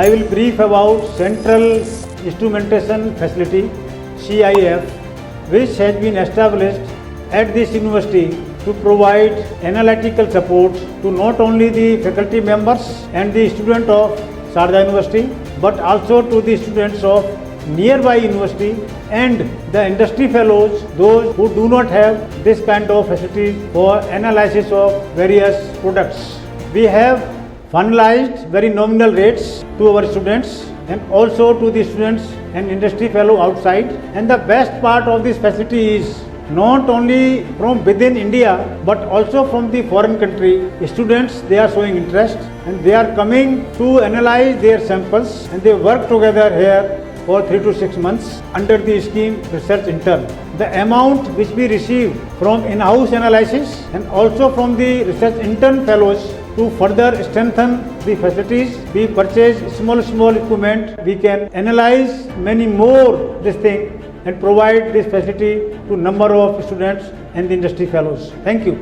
I will brief about Central Instrumentation Facility CIF, which has been established at this university to provide analytical support to not only the faculty members and the students of Sharda University, but also to the students of nearby university and the industry fellows, those who do not have this kind of facility for analysis of various products. We have finalized very nominal rates to our students and also to the students and industry fellow outside. And the best part of this facility is not only from within India but also from the foreign country. Students, they are showing interest and they are coming to analyze their samples, and they work together here for 3 to 6 months under the scheme Research Intern. The amount which we receive from in-house analysis and also from the Research Intern fellows, to further strengthen the facilities, we purchase small equipment. We can analyze many more this thing and provide this facility to number of students and the industry fellows. Thank you.